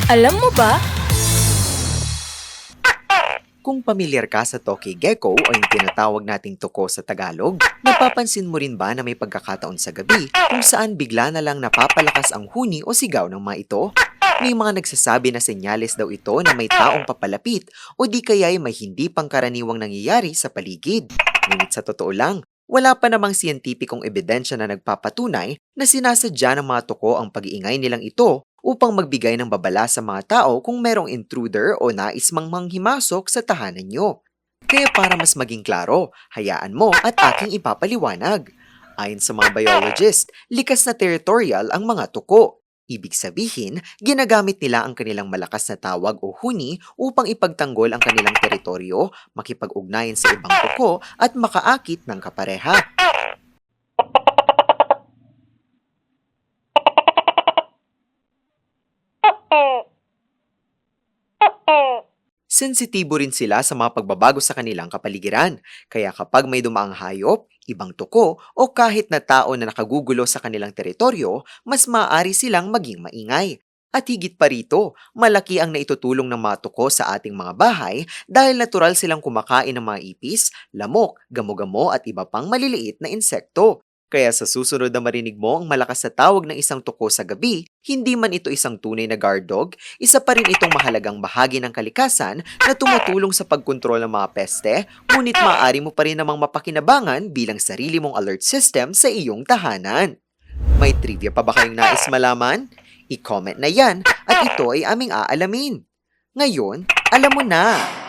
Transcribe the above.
Alam mo ba? Kung pamilyar ka sa Toki Gecko o yung tinatawag nating tuko sa Tagalog, napapansin mo rin ba na may pagkakataon sa gabi kung saan bigla na lang napapalakas ang huni o sigaw ng mga ito? May mga nagsasabi na senyales daw ito na may taong papalapit o di kaya'y may hindi pangkaraniwang nangyayari sa paligid. Ngunit sa totoo lang, wala pa namang siyentipikong ebidensya na nagpapatunay na sinasadya ng mga tuko ang pag-iingay nilang ito upang magbigay ng babala sa mga tao kung merong intruder o nais mang manghimasok sa tahanan nyo. Kaya para mas maging klaro, hayaan mo at aking ipapaliwanag. Ayon sa mga biologist, likas na territorial ang mga tuko. Ibig sabihin, ginagamit nila ang kanilang malakas na tawag o huni upang ipagtanggol ang kanilang teritoryo, makipag-ugnayan sa ibang tuko at makaakit ng kapareha. Sensitibo rin sila sa mga pagbabago sa kanilang kapaligiran, kaya kapag may dumaang hayop, ibang tuko o kahit na tao na nakagugulo sa kanilang teritoryo, mas maaari silang maging maingay. At higit pa rito, malaki ang naitutulong ng mga tuko sa ating mga bahay dahil natural silang kumakain ng mga ipis, lamok, gamo-gamo at iba pang maliliit na insekto. Kaya sa susunod na marinig mo ang malakas na tawag ng isang tuko sa gabi, hindi man ito isang tunay na guard dog, isa pa rin itong mahalagang bahagi ng kalikasan na tumutulong sa pagkontrol ng mga peste, ngunit maaari mo pa rin namang mapakinabangan bilang sarili mong alert system sa iyong tahanan. May trivia pa ba kayong nais malaman? I-comment na yan at ito ay aming aalamin. Ngayon, alam mo na!